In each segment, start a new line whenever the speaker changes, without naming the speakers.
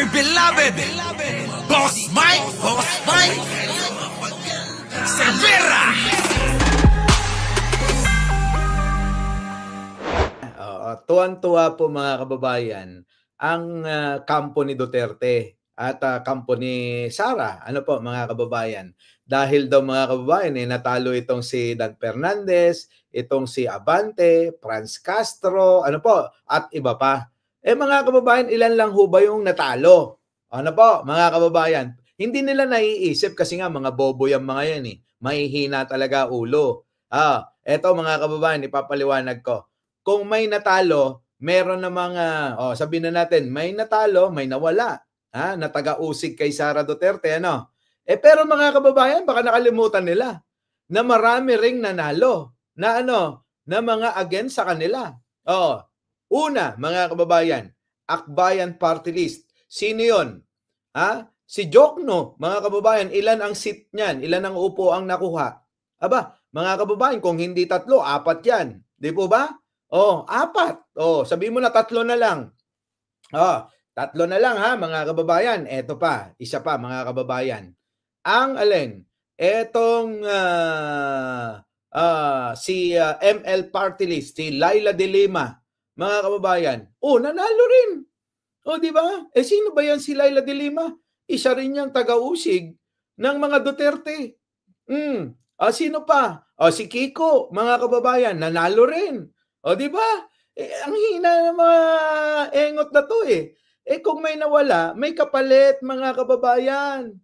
my beloved Boss Mike, Cervera.
Tuwan-tuwa po mga kababayan ang kampo ni Duterte at kampo ni Sara. Ano po mga kababayan? Dahil daw mga kababayan natalo itong si Dan Fernandez, itong si Abante, Franz Castro, ano po, at iba pa. Mga kababayan, ilan lang ho ba yung natalo? Ano po mga kababayan? Hindi nila naiisip kasi nga mga bobo yung mga yan Mahihina talaga ulo. Eto mga kababayan, ipapaliwanag ko. Kung may natalo, meron na mga, sabihin na natin, may natalo, may nawala. Na taga-usig kay Sara Duterte, ano? Pero mga kababayan, baka nakalimutan nila na marami ring nanalo na na mga against sa kanila. Una, mga kababayan, Akbayan Party List. Sino yun? Si Jokno, mga kababayan, ilan ang seat niyan? Ilan ang upo ang nakuha? Aba, mga kababayan, kung hindi 3, 4 yan. Di po ba? 4. Sabihin mo na 3 na lang. 3 na lang mga kababayan. Eto pa, isa pa mga kababayan. Ang alin? Etong si ML Party List, si Laila de Lima, mga kababayan. Nanalo rin. Di ba? Sino ba yan si Laila de Lima? Isa rin yung taga-usig ng mga Duterte. Sino pa? Si Kiko, mga kababayan, nanalo rin. Di ba? Ang hina ng mga engot na to kung may nawala, may kapalit mga kababayan.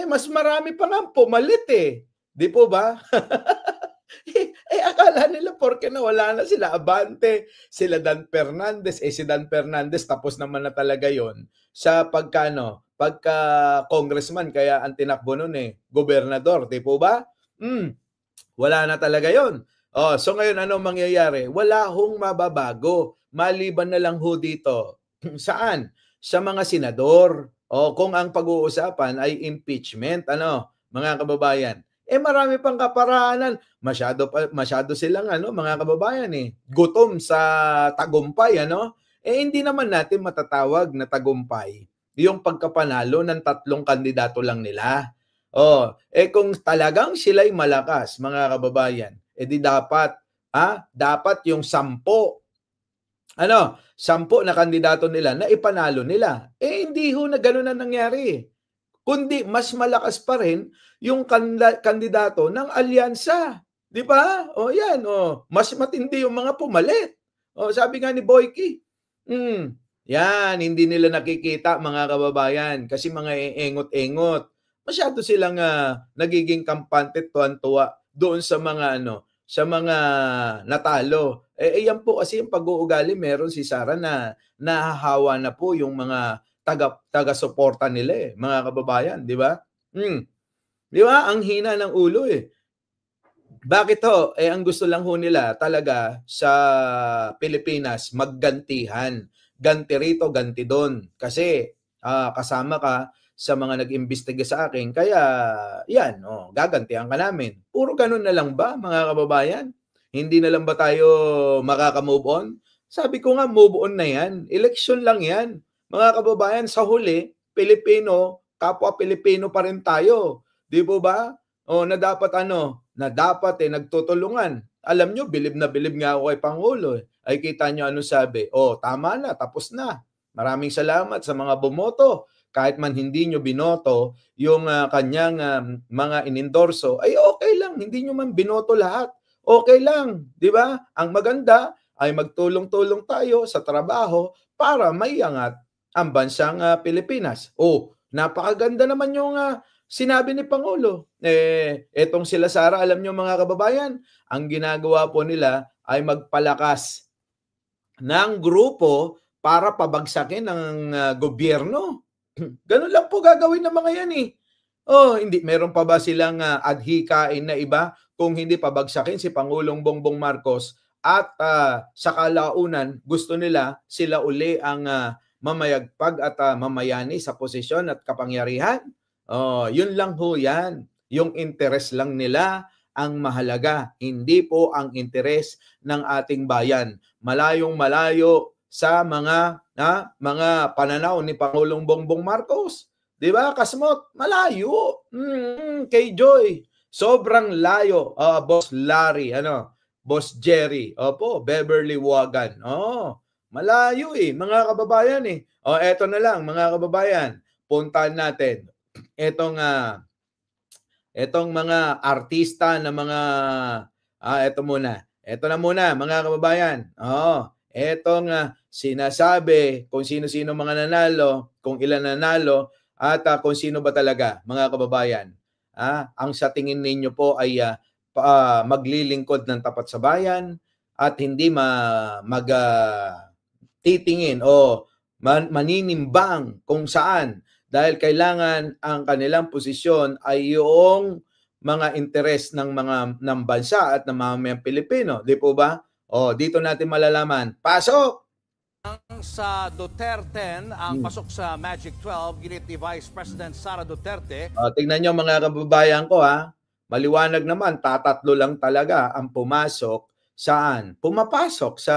Mas marami pa nga pumalit Di po ba? Akala nila porke nawala na sila Abante, sila Dan Fernandez, si Dan Fernandez tapos naman na talaga yon sa pagka congressman, kaya ang tinakbo nun gobernador, di po ba? Wala na talaga yon. So ngayon anong mangyayari? Wala hong mababago. Maliban na lang ho dito. Saan? Sa mga senador. Kung ang pag-uusapan ay impeachment, mga kababayan. Marami pang kaparaanan. Masyado silang mga kababayan gutom sa tagumpay, hindi naman natin matatawag na tagumpay yung pagkapanalo ng 3 kandidato lang nila. Kung talagang sila'y malakas, mga kababayan, di dapat yung 10 na kandidato nila na ipanalo nila. Hindi ho na gano'n ang nangyari. Kundi mas malakas pa rin yung kandidato ng alyansa. Di ba? Yan. Mas matindi yung mga pumalit. Sabi nga ni Boyky. Yan, hindi nila nakikita mga kababayan kasi mga engot-engot. Masyado silang nagiging kampante, tuwan-tuwa doon sa mga sa mga natalo. Yan po kasi yung pag-uugali meron si Sara na nahahawa na po yung mga taga-suporta nila mga kababayan, di ba? Di ba? Ang hina ng ulo Bakit ho? Ang gusto lang ho nila talaga sa Pilipinas maggantihan. Ganti rito, ganti doon. Kasi kasama ka sa mga nag-imbestiga sa akin, kaya yan, gagantihan ka namin. Puro ganun na lang ba, mga kababayan? Hindi na lang ba tayo makaka-move on? Sabi ko nga, move on na yan. Election lang yan. Mga kababayan, sa huli, Pilipino, kapwa Pilipino pa rin tayo. Di po ba? Na dapat na dapat nagtutulungan. Alam nyo, bilib na bilib nga ako kay Pangulo. Ay kita nyo ano sabi. Tama na, tapos na. Maraming salamat sa mga bumoto. Kahit man hindi nyo binoto yung kanyang mga inendorso, ay okay lang. Hindi nyo man binoto lahat. Okay lang. Di ba? Ang maganda ay magtulong-tulong tayo sa trabaho para maiangat ang bansang Pilipinas. Napakaganda naman yung sinabi ni Pangulo. Etong sila Sara, alam nyo mga kababayan, ang ginagawa po nila ay magpalakas ng grupo para pabagsakin ng gobyerno. Ganun lang po gagawin ng mga yan hindi, meron pa ba silang adhikain na iba kung hindi pabagsakin si Pangulong Bongbong Marcos at sa kalaunan gusto nila sila uli ang mamayagpag at mamayani sa posisyon at kapangyarihan? Yun lang ho yan. Yung interes lang nila ang mahalaga, hindi po ang interes ng ating bayan. Malayong malayo sa mga mga pananaw ni Pangulong Bongbong Marcos. 'Di ba? Kasmot, malayo. Kay Joy, sobrang layo. Boss Larry, Boss Jerry, opo, Beverly Wagan. Malayo mga kababayan eto na lang mga kababayan, puntahan natin etong mga artista na mga eto muna. Eto na muna mga kababayan. Etong sinasabi kung sino-sino mga nanalo, kung ilan nanalo at kung sino ba talaga mga kababayan. Ang sa tingin ninyo po ay maglilingkod ng tapat sa bayan at hindi titingin o maninimbang kung saan, dahil kailangan ang kanilang posisyon ay yung mga interes ng bansa at ng mamayang Pilipino, di po ba? Dito natin malalaman. Pasok!
Sa Duterte ang pasok sa Magic 12, ginit ni Vice President Sara Duterte.
Tingnan nyo mga kababayan ko maliwanag naman, tatatlo lang talaga ang pumasok. Saan? Pumapasok sa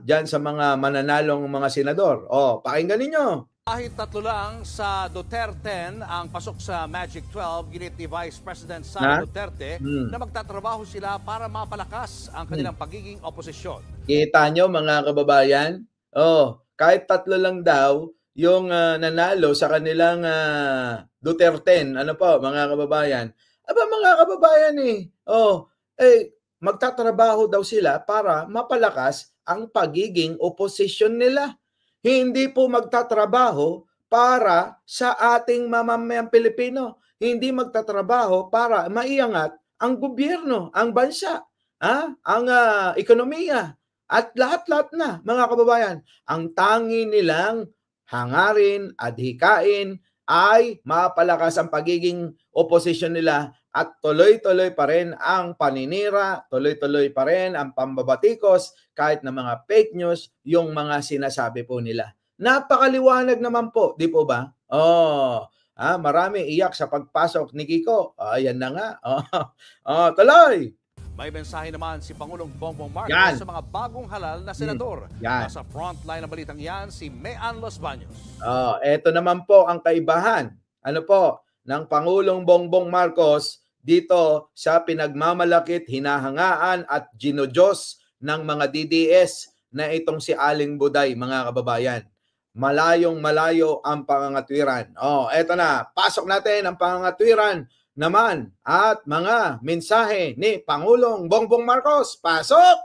diyan sa mga mananalong mga senador. Pakinggan ninyo.
Kahit tatlo lang sa Duterte ang pasok sa Magic 12, ginit ni Vice President Sara Duterte na magtatrabaho sila para mapalakas ang kanilang pagiging oposisyon.
Kita nyo mga kababayan? Kahit tatlo lang daw yung nanalo sa kanilang Duterte. Ano po mga kababayan? Mga kababayan magtatrabaho daw sila para mapalakas ang pagiging oposisyon nila. Hindi po magtatrabaho para sa ating mamamayang Pilipino. Hindi magtatrabaho para maiangat ang gobyerno, ang bansa, ang ekonomiya, at lahat-lahat na, mga kababayan. Ang tangi nilang hangarin, adhikain, ay mapalakas ang pagiging oposisyon nila at tuloy-tuloy pa rin ang paninira, tuloy-tuloy pa rin ang pambabatikos, kahit na mga fake news, yung mga sinasabi po nila. Napakaliwanag naman po, di po ba? Marami iyak sa pagpasok ni Kiko. Ayan na nga. Tuloy!
May mensahe naman si Pangulong Bongbong Marcos sa mga bagong halal na senador. Nasa frontline ng balitang yan, si Mean Los Baños.
Ito naman po ang kaibahan. Ng Pangulong Bongbong Marcos dito sa pinagmamalakit, hinahangaan at ginojos ng mga DDS na itong si Aling Buday, mga kababayan. Malayong malayo ang pangangatwiran. Eto na, pasok natin ang pangangatwiran naman at mga mensahe ni Pangulong Bongbong Marcos. Pasok!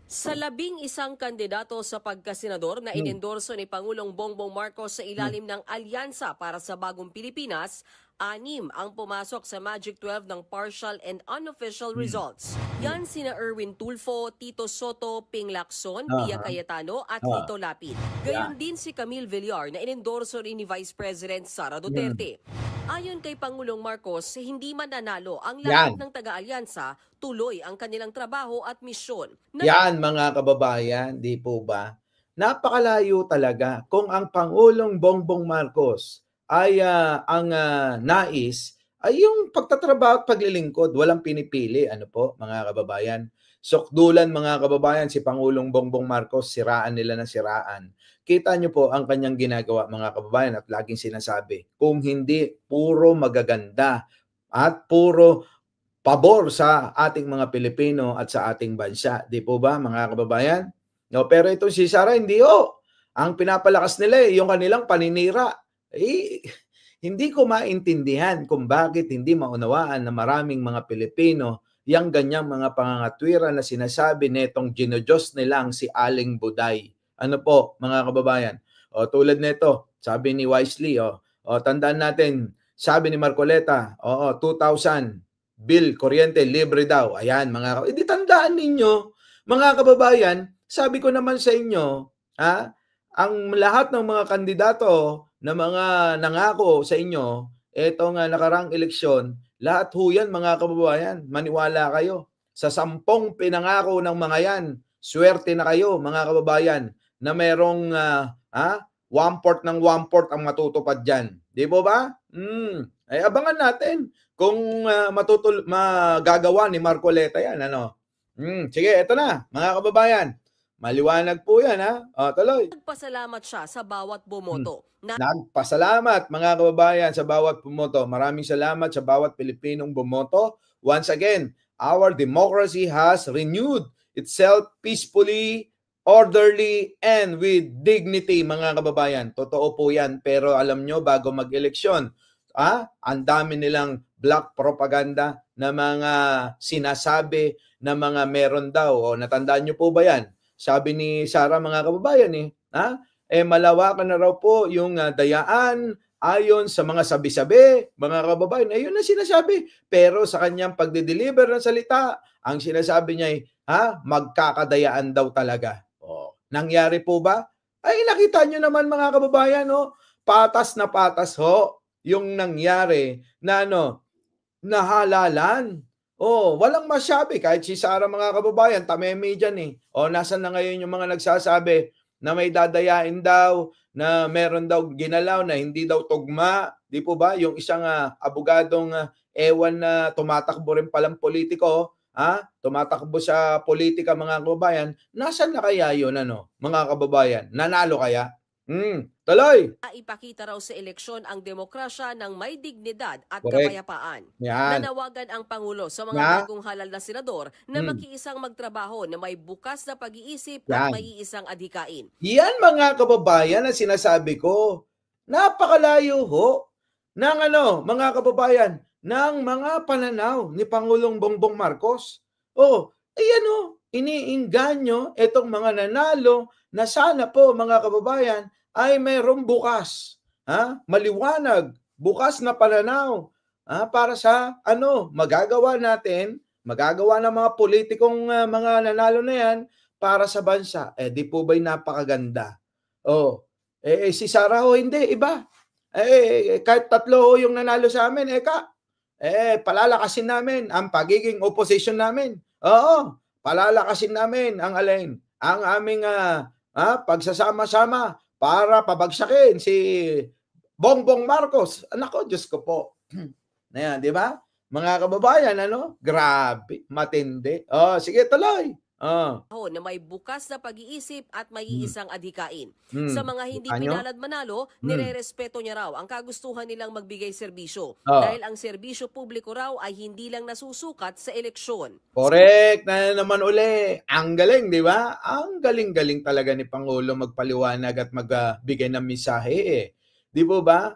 Sa 11 kandidato sa pagkasenador na inendorso ni Pangulong Bongbong Marcos sa ilalim ng Alyansa para sa Bagong Pilipinas, 6 ang pumasok sa Magic 12 ng partial and unofficial results. Yan sina Erwin Tulfo, Tito Soto, Ping Lacson, Pia Cayetano at Lito Lapid. Gayon din si Camille Villar na inendorso rin ni Vice President Sara Duterte. Ayon kay Pangulong Marcos, hindi mananalo ang lahat ng taga-alyansa, tuloy ang kanilang trabaho at misyon.
Yan mga kababayan, di po ba? Napakalayo talaga kung ang Pangulong Bongbong Marcos ay ang nais ay yung pagtatrabaho at paglilingkod, walang pinipili. Ano po mga kababayan? Sukdulan mga kababayan, si Pangulong Bongbong Marcos, siraan nila ng siraan. Kita nyo po ang kanyang ginagawa mga kababayan at laging sinasabi, kung hindi puro magaganda at puro pabor sa ating mga Pilipino at sa ating bansa. Di po ba mga kababayan? Pero ito si Sara, hindi ang pinapalakas nila yung kanilang paninira. Hindi ko maintindihan kung bakit hindi maunawaan na maraming mga Pilipino yung ganyang mga pangangatwiran na sinasabi netong ginojos nilang si Aling Buday. Ano po, mga kababayan? Tulad nito, sabi ni Wisely, tandaan natin, sabi ni Marcoleta, 2,000 bill, kuryente, libre daw. Ayan, mga kababayan. Hindi tandaan ninyo, mga kababayan, sabi ko naman sa inyo, ang lahat ng mga kandidato na mga nangako sa inyo, etong nakarang eleksyon, lahat ho yan mga kababayan, maniwala kayo. Sa 10 pinangako ng mga yan, swerte na kayo mga kababayan na merong 1/4 ng 1/4 ang matutupad dyan. Di po ba? Ay abangan natin kung magagawa ni Marcoleta yan. Sige, eto na mga kababayan. Maliwanag po yan, ha? Tuloy.
Nagpasalamat siya sa bawat
Hmm.
bumoto.
Nagpasalamat mga kababayan sa bawat bumoto. Maraming salamat sa bawat Pilipinong bumoto. Once again, our democracy has renewed itself peacefully, orderly, and with dignity, mga kababayan. Totoo po yan. Pero alam nyo, bago mag-eleksyon, ang dami nilang black propaganda na mga sinasabi na mga meron daw. O, natandaan nyo po ba yan? Sabi ni Sarah, mga kababayan, malawakan na raw po yung dayaan ayon sa mga sabi-sabi, mga kababayan. Ayun na sinasabi. Pero sa kanyang pagde-deliver ng salita, ang sinasabi niya ay, magkakadayaan daw talaga. Nangyari po ba? Ay, nakita nyo naman, mga kababayan, patas na patas yung nangyari na nahalalan. Walang masabi. Kahit si Sarah, mga kababayan, tameme dyan nasan na ngayon yung mga nagsasabi na may dadayain daw, na meron daw ginalaw na hindi daw tugma. Di po ba? Yung isang abogadong ewan na tumatakbo rin palang politiko, tumatakbo sa politika, mga kababayan, nasan na kaya yun, mga kababayan? Nanalo kaya? Tuloy!
Ipakita raw sa eleksyon ang demokrasya ng may dignidad at
Correct.
kapayapaan.
Yan.
Nanawagan ang Pangulo sa mga bagong halal na senador na makiisang magtrabaho na may bukas na pag-iisip at may iisang adhikain.
Yan, mga kababayan, ang sinasabi ko. Napakalayo ng mga kababayan, ng mga pananaw ni Pangulong Bongbong Marcos. Iniinganyo itong mga nanalo na sana po, mga kababayan, ay mayroong bukas, maliwanag, bukas na pananaw para sa magagawa natin, magagawa ng mga politikong mga nanalo na yan para sa bansa. Di po ba'y napakaganda? Si Sarah hindi, iba. Kahit 3 yung nanalo sa amin, palalakasin namin ang pagiging opposition namin. Palalakasin namin ang aming pagsasama-sama para pabagsakin si Bongbong Marcos. Nako, Diyos ko po. Ayan, di ba? Mga kababayan, grabe, matindi. Sige, tuloy.
Na may bukas na pag-iisip at may iisang adhikain. Sa mga hindi
Anyo?
pinalad manalo, nirerespeto niya raw ang kagustuhan nilang magbigay serbisyo.
Oh.
Dahil ang serbisyo publiko raw ay hindi lang nasusukat sa eleksyon.
Correct na naman uli. Ang galing, di ba? Ang galing-galing talaga ni Pangulo magpaliwanag at magbigay ng mensahe. Di po ba?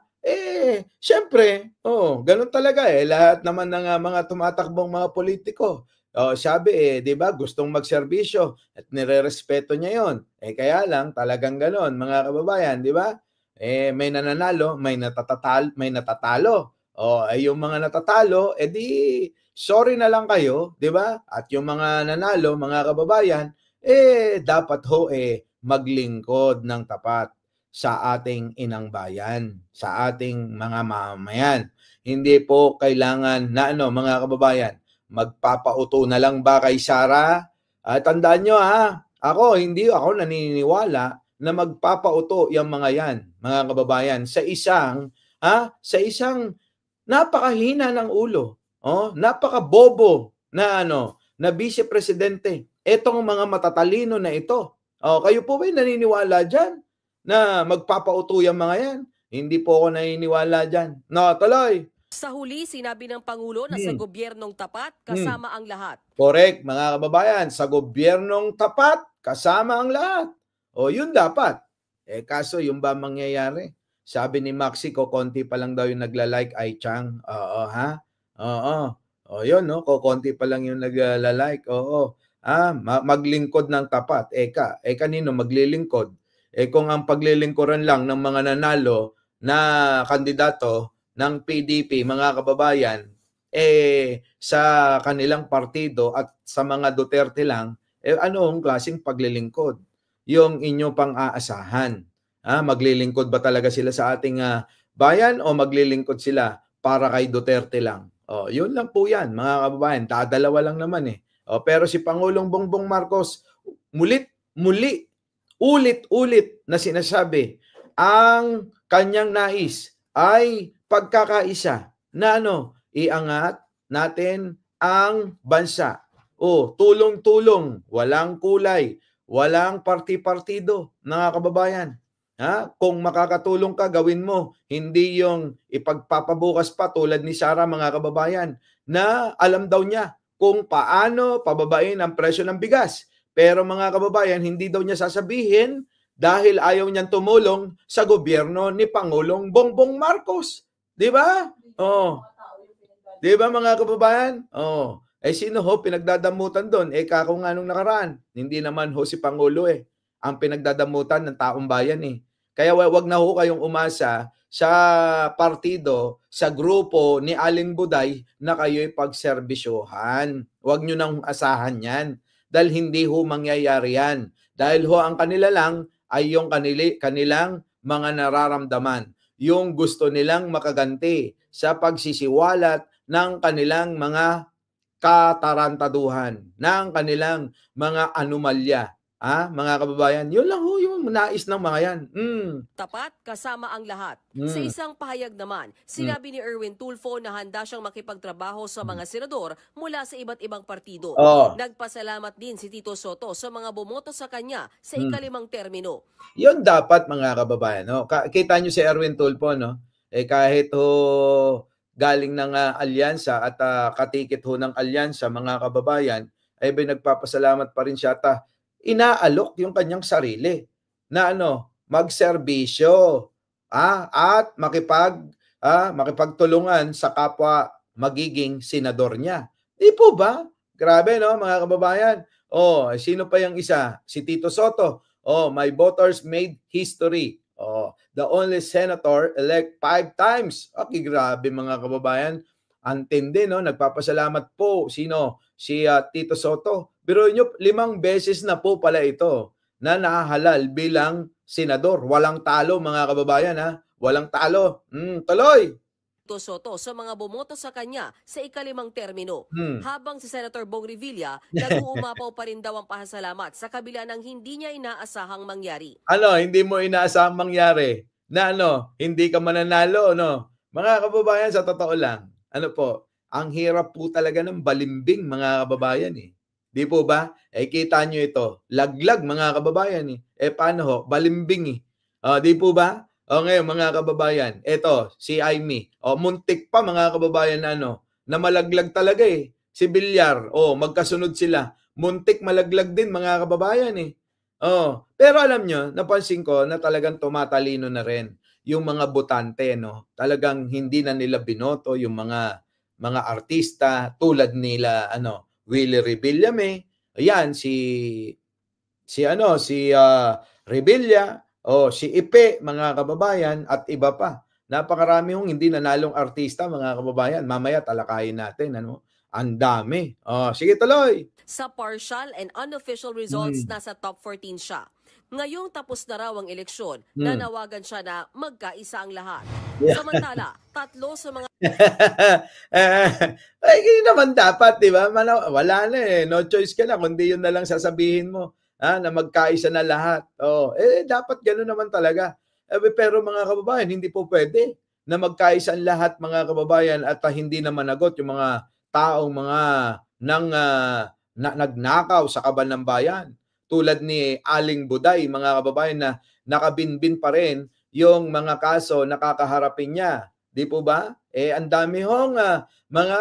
Syempre, ganun talaga lahat naman ng mga tumatakbong mga politiko. Sabi di ba, gustong magserbisyo at nirerespeto niya 'yon. Kaya lang talagang ganoon, mga kababayan, di ba? May nananalo, may natatalo. Yung mga natatalo, di sorry na lang kayo, di ba? At yung mga nanalo, mga kababayan, dapat maglingkod ng tapat sa ating inang bayan, sa ating mga mamamayan. Hindi po kailangan na mga kababayan, magpapauto na lang ba kay Sarah? Tandaan nyo hindi ako naniniwala na magpapauto yung mga yan, mga kababayan, sa isang napakahina ng ulo, napakabobo na na vice presidente. Etong mga matatalino na ito. Kayo po ba naniniwala diyan na magpapauto yung mga yan? Hindi po ako naniniwala diyan. Tuloy.
Sa huli, sinabi ng Pangulo na sa gobyernong tapat, kasama ang lahat.
Correct, mga kababayan. Sa gobyernong tapat, kasama ang lahat. Yun dapat. Kaso yung ba mangyayari? Sabi ni Maxi, konti pa lang daw yung nagla-like ay Chang. Yun, konti pa lang yung nagla-like. Maglingkod ng tapat. Kanino maglilingkod? Kung ang paglilingkuran lang ng mga nanalo na kandidato ng PDP, mga kababayan, sa kanilang partido at sa mga Duterte lang, anong klaseng paglilingkod? Yung inyo pang aasahan. Maglilingkod ba talaga sila sa ating bayan o maglilingkod sila para kay Duterte lang? Yun lang po yan, mga kababayan. Dadalawa lang naman pero si Pangulong Bongbong Marcos, ulit-ulit na sinasabi, ang kanyang nais ay pagkakaisa na iangat natin ang bansa. Tulong-tulong, walang kulay, walang parti-partido, mga kababayan. Ha? Kung makakatulong ka, gawin mo. Hindi yung ipagpapabukas pa tulad ni Sarah, mga kababayan, na alam daw niya kung paano pababain ang presyo ng bigas. Pero mga kababayan, hindi daw niya sasabihin dahil ayaw niyang tumulong sa gobyerno ni Pangulong Bongbong Marcos. Di ba? Oh. Di ba mga kababayan? Oh. Sino ho pinagdadamutan doon? Kako nga nung nakaraan. Hindi naman ho si Pangulo ang pinagdadamutan ng taong bayan Kaya wag na ho kayong umasa sa partido, sa grupo ni Aling Buday na kayo'y pagserbisyohan. Wag nyo nang asahan yan. Dahil hindi ho mangyayari yan. Dahil ho ang kanila lang ay yung kanilang mga nararamdaman. Yung gusto nilang makaganti sa pagsisiwalat ng kanilang mga katarantaduhan, ng kanilang mga anomalya. Mga kababayan, yun lang ho yung nais ng mga yan.
Tapat kasama ang lahat. Sa isang pahayag naman, sinabi ni Erwin Tulfo na handa siyang makipagtrabaho sa mga senador mula sa iba't ibang partido. Nagpasalamat din si Tito Soto sa mga bumoto sa kanya sa ikalimang termino.
Yun dapat mga kababayan. No? Kita nyo si Erwin Tulfo, no? Kahit ho galing ng alyansa at katikit ho ng alyansa, mga kababayan, ay nagpapasalamat pa rin siya at inaalok yung kanyang sarili na magserbisyo at makipagtulungan sa kapwa magiging senador niya. Di po ba? Grabe, no, mga kababayan. Sino pa yung isa? Si Tito Soto. My voters made history. The only senator elect 5 times. Okay, grabe mga kababayan. Antindi, no? Nagpapasalamat po. Sino? Si Tito Soto. Pero nyo, 5 beses na po pala ito na nahahalal bilang senador. Walang talo mga kababayan, Walang talo. Tuloy!
Tito Soto sa mga bumoto sa kanya sa ikalimang termino. Habang si Senator Bong Revilla, nag-uumapaw pa rin daw ang pasasalamat sa kabila ng hindi niya inaasahang mangyari.
Hindi mo inaasahang mangyari na hindi ka mananalo, Mga kababayan, sa totoo lang, ang hirap po talaga ng balimbing, mga kababayan, Di po ba? Kita nyo ito. Laglag, mga kababayan, paano ho? Balimbing, Di po ba? Ngayon, mga kababayan, ito, si Aimee. Muntik pa, mga kababayan, na malaglag talaga, Si Villar, magkasunod sila. Muntik malaglag din, mga kababayan, Pero alam nyo, napansin ko na talagang tumatalino na rin yung mga botante, Talagang hindi na nila binoto yung mga artista tulad nila, Willie Revillame. Ayan, si Revilla, si Ipe, mga kababayan, at iba pa. Napakarami hong hindi nanalong artista, mga kababayan. Mamaya talakayin natin, Ang dami. Sige, tuloy.
Sa partial and unofficial results, nasa top 14 siya. Ngayong tapos na raw ang eleksyon, nanawagan siya na magkaisa ang lahat. Samantala, 3 sa mga
ganyan naman dapat, di ba? Wala na no choice ka na, kundi yun na lang sasabihin mo, na magkaisa na lahat. Dapat gano'n naman talaga. Pero mga kababayan, hindi po pwede na magkaisa ang lahat, mga kababayan, at hindi na managot yung mga taong nagnakaw sa kaban ng bayan. Tulad ni Aling Buday, mga kababayan, na nakabinbin pa rin yung mga kaso na kakaharapin niya. Di po ba? Ang dami hong mga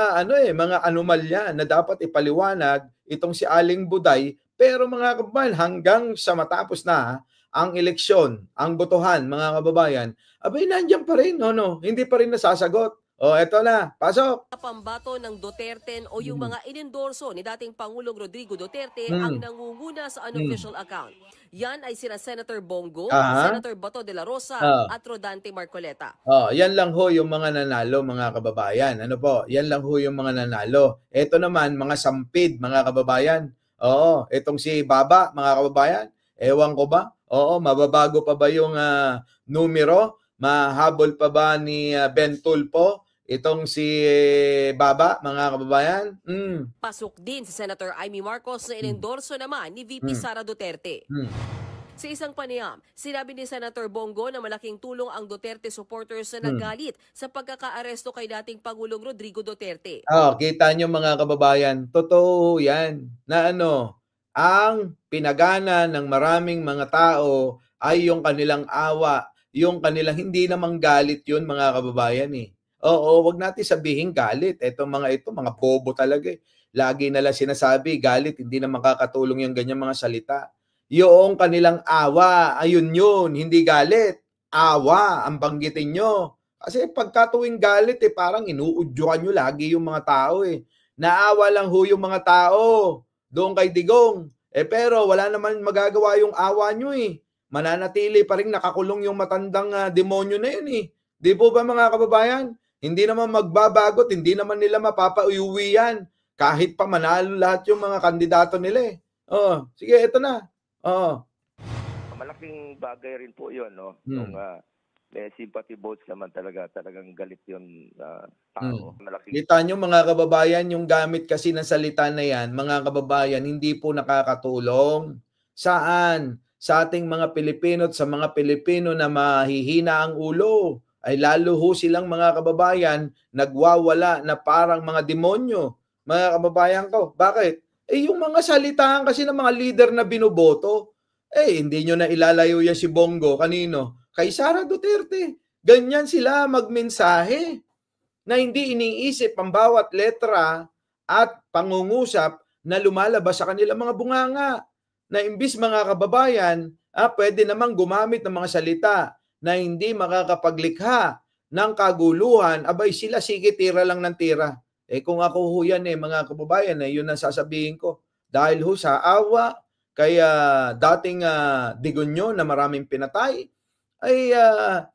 anomalya na dapat ipaliwanag itong si Aling Buday. Pero mga kababayan, hanggang sa matapos na ang eleksyon, ang botohan, mga kababayan, nandiyan pa rin, hindi pa rin nasasagot. Eto na, pasok.
Pambato ng Duterte o yung mga inendorso ni dating Pangulong Rodrigo Duterte ang nangunguna sa unofficial account. Yan ay sina Senator Bongo, Senator Bato de la Rosa at Rodante Marcoleta.
Yan lang ho yung mga nanalo, mga kababayan. Yan lang ho yung mga nanalo. Ito naman, mga sampid, mga kababayan. Itong si Baba, mga kababayan. Ewan ko ba? Mababago pa ba yung numero? Mahabol pa ba ni Ben Tulfo itong si Baba, mga kababayan?
Pasok din si Senator Aimee Marcos na inendorso naman ni VP Sara Duterte. Sa isang panayam, sinabi ni Senator Bongo na malaking tulong ang Duterte supporters na nagalit sa pagkakaaresto kay dating Pangulong Rodrigo Duterte.
Kita nyo, mga kababayan, totoo yan na ang pinagana ng maraming mga tao ay yung kanilang awa, yung kanilang hindi namang galit yun mga kababayan eh. Oo, wag natin sabihin galit. Ito, mga bobo talaga eh. Lagi nila sinasabi, galit, hindi na makakatulong yung ganyan mga salita. Yung kanilang awa, ayun yun, hindi galit. Awa, ang banggitin nyo. Kasi pagka tuwing galit eh, parang inuudyukan nyo lagi yung mga tao eh. Naawa lang ho yung mga tao doon kay Digong. Pero wala naman magagawa yung awa nyo eh. Mananatili pa rin nakakulong yung matandang demonyo na yun eh. Di po ba mga kababayan? Hindi naman magbabagot, hindi naman nila mapapauwi yan. Kahit pa manalo lahat yung mga kandidato nila eh. Oh, sige, ito na. Oh.
Malaking bagay rin po yun, no? Nung may sympathy votes naman talagang galit yun tao. Malaking...
Kita nyo mga kababayan, yung gamit kasi ng salita na yan, mga kababayan, hindi po nakakatulong. Saan? Sa ating mga Pilipino at sa mga Pilipino na mahihina ang ulo. Ay lalo ho silang mga kababayan nagwawala na parang mga demonyo. Mga kababayan ko, bakit? Yung mga salitaan kasi ng mga leader na binoboto, hindi nyo na ilalayo yan si Bongo. Kanino? Kay Sara Duterte. Ganyan sila magmensahe na hindi iniisip ang bawat letra at pangungusap na lumalabas sa kanilang mga bunganga. Na imbis mga kababayan, pwede namang gumamit ng mga salita na hindi makakapaglikha ng kaguluhan, abay sila sige tira lang ng tira. Kung ako ho yan mga kababayan, yun ang sasabihin ko. Dahil ho sa awa, kaya dating Digonyo na maraming pinatay, ay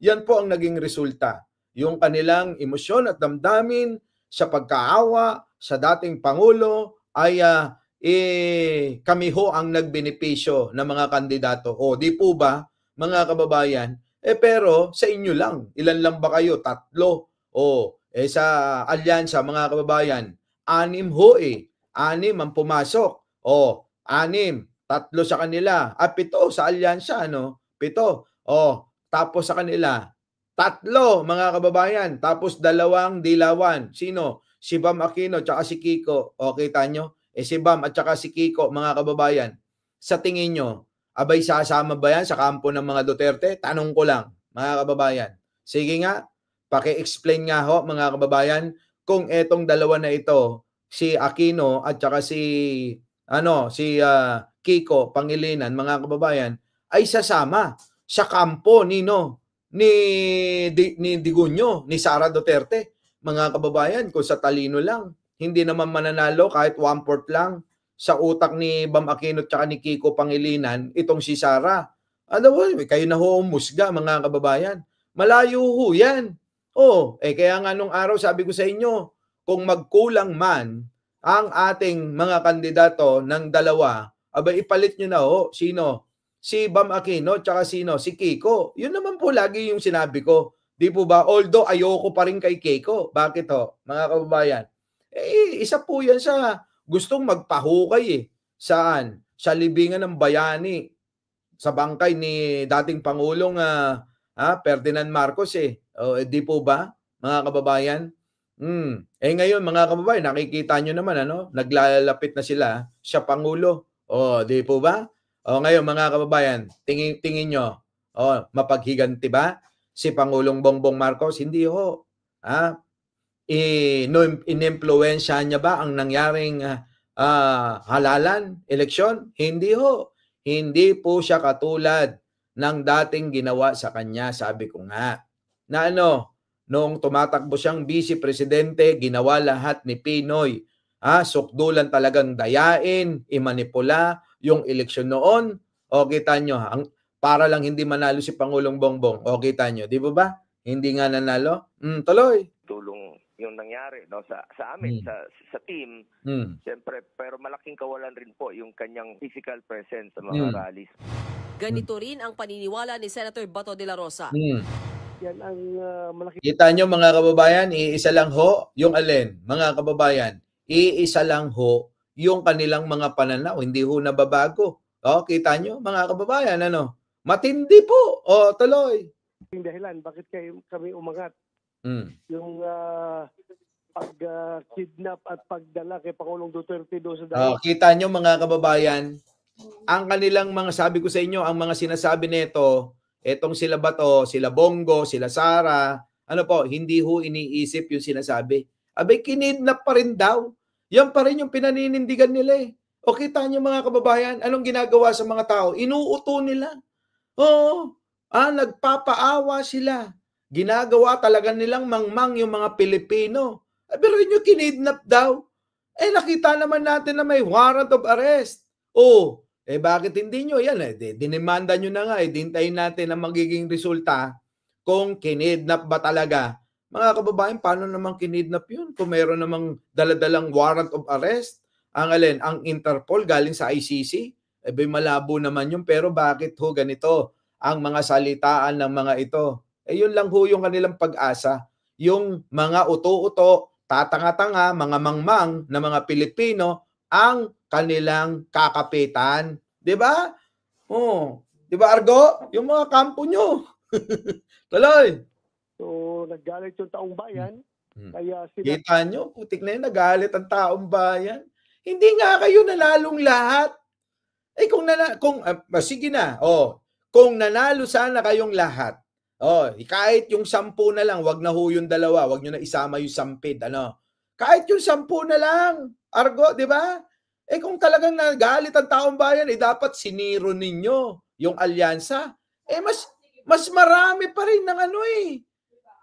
yan po ang naging resulta. Yung kanilang emosyon at damdamin sa pagkaawa sa dating Pangulo ay kami ho ang nagbenepisyo ng mga kandidato. O di po ba mga kababayan? Pero sa inyo lang. Ilan lang ba kayo? 3. Sa alyansa mga kababayan, 6 ho 6 ang pumasok. 6. 3 sa kanila. 7 sa alyansa, 7. Tapos sa kanila, 3 mga kababayan. Tapos 2 dilawan. Sino? Si Bam Aquino at si Kiko. Kita nyo? Si Bam at saka si Kiko, mga kababayan. Sa tingin nyo, abay sasama ba yan sa kampo ng mga Duterte? Tanong ko lang, mga kababayan. Sige nga, paki-explain nga ho, mga kababayan, kung etong dalawa na ito, si Aquino at saka si Kiko Pangilinan, mga kababayan, ay sasama sa kampo ni Digonyo, ni Sara Duterte. Mga kababayan, kung sa talino lang, hindi naman mananalo kahit 1/4 lang sa utak ni Bam Aquino at ni Kiko Pangilinan itong si Sara. Kayo na ho umusga, mga kababayan. Malayo ho yan. Kaya nga nung araw sabi ko sa inyo, kung magkulang man ang ating mga kandidato ng dalawa, abay ipalit nyo na ho. Sino? Si Bam Aquino at sino? Si Kiko. Yun naman po lagi yung sinabi ko. Di po ba? Although ayoko pa rin kay Kiko. Bakit ho, mga kababayan? Isa po yan sa gustong magpahukay Saan? Sa libingan ng bayani. Sa bangkay ni dating Pangulong Ferdinand Marcos di po ba, mga kababayan? Ngayon mga kababayan, nakikita nyo naman naglalapit na sila sa Pangulo. Di po ba? Ngayon mga kababayan, tingin nyo, mapaghiganti ba si Pangulong Bongbong Marcos? Hindi ho. Inimpluwensya niya ba ang nangyaring halalan, eleksyon? Hindi ho. Hindi po siya katulad ng dating ginawa sa kanya, sabi ko nga. Na noong tumatakbo siyang vice presidente, ginawa lahat ni Pinoy. Sukdulan talagang dayain, imanipula yung eleksyon noon. Kita nyo, para lang hindi manalo si Pangulong Bongbong. Kita nyo, di ba? Hindi nga nanalo. Tuloy.
Tulong yung nangyari sa amin, sa team. Siyempre, pero malaking kawalan rin po yung kanyang physical presence sa mga rallies.
Ganito rin ang paniniwala ni Senator Bato de la Rosa.
Yan ang malaki.
Kita nyo mga kababayan, iisa lang ho yung alin, mga kababayan. Iisa lang ho yung kanilang mga pananaw, hindi ho nababago. Kita nyo mga kababayan, matindi po. Tuloy.
Yung dahilan, bakit kami umangat? Yung pag-kidnap at pagdala kay Pangulong Duterte doon sa
kita nyo mga kababayan, ang kanilang mga, sabi ko sa inyo, ang mga sinasabi nito, etong sila Bato, sila Bongo, sila Sara, ano po, hindi ho iniisip yung sinasabi. Abay, kinidnap pa rin daw. Yan pa rin yung pinaninindigan nila eh. O kita nyo mga kababayan, anong ginagawa sa mga tao? Inuuto nila. Oo, nagpapaawa sila. Ginagawa talaga nilang mangmang yung mga Pilipino. Pero nyo kinidnap daw. Nakita naman natin na may warrant of arrest. Bakit hindi nyo? Yan, dinimanda nyo na nga. Dintayin natin ang magiging resulta kung kinidnap ba talaga. Mga kababayan, paano naman kinidnap yun? Kung mayroon namang daladalang warrant of arrest, ang Interpol galing sa ICC, malabo naman yun. Pero bakit ho ganito ang mga salitaan ng mga ito? Yun lang ho yung kanilang pag-asa. Yung mga uto-uto, tatanga-tanga, mga mangmang na mga Pilipino ang kanilang kakapitan. 'Di ba? 'Di ba Argo? Yung mga kampo nyo. Tuloy.
So, naggalit yung taong bayan. Kaya sila...
Kita nyo, putik na yun, nagalit ang taong bayan. Hindi nga kayo nalalong lahat. Sige na. Kung nanalo sana kayong lahat, kahit yung 10 na lang, wag na ho yung 2, wag nyo na isama yung 10, kahit yung 10 na lang, Argo, di ba? Kung talagang nagalit ang taong bayan, dapat siniro ninyo yung alyansa. Mas marami pa rin ng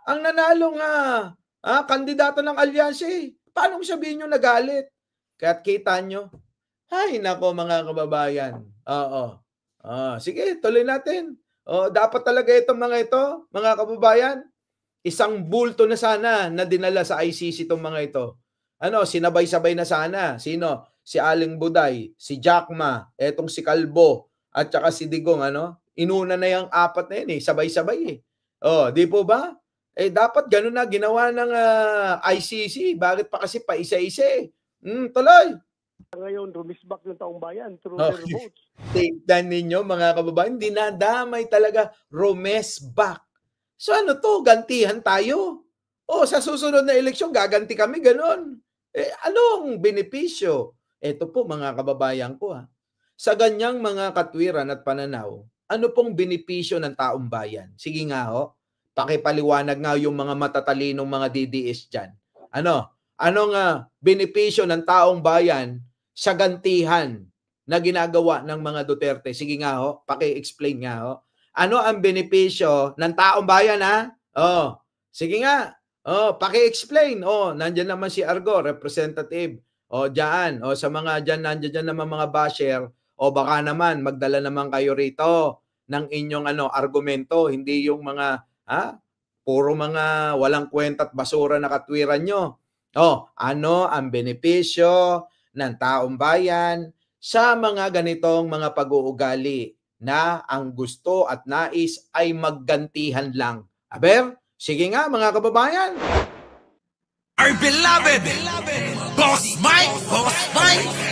ang nanalong kandidato ng alyansa. Paano sabihin nyo nagalit? Kaya't kita nyo, ay nako mga kababayan. Sige, tuloy natin. Dapat talaga itong mga ito, mga kababayan, isang bulto na sana na dinala sa ICC itong mga ito. Sinabay-sabay na sana. Sino? Si Aling Buday, si Jackma, etong si Kalbo, at saka si Digong, inuna na yung 4 na yun sabay-sabay di po ba? Dapat ganun na ginawa ng ICC. Bakit pa kasi pa isa-isa tuloy.
Ngayon, rumisbak yung taong bayan through their votes.
Tignan ninyo mga kababayan, dinadamay talaga, rumesbak. So gantihan tayo. Sa susunod na eleksyon, gaganti kami, ganun. Anong benepisyo? Ito po mga kababayan ko sa ganyang mga katwiran at pananaw, ano pong benepisyo ng taong bayan? Sige nga pakipaliwanag nga yung mga matatalinong mga DDS dyan. Anong benepisyo ng taong bayan sa gantihan na ginagawa ng mga Duterte? Sige nga paki-explain nga Ano ang benepisyo ng taong bayan sige nga. Paki-explain. Nandiyan naman si Argo, representative. Diyan. Sa mga nandiyan naman mga basher. Baka naman magdala naman kayo rito ng inyong argumento, hindi yung mga puro mga walang kwenta at basura na katwiran nyo. Ano ang benepisyo ng taong bayan sa mga ganitong mga pag-uugali na ang gusto at nais ay maggantihan lang? Sige nga mga kababayan.
Our beloved Boss Mike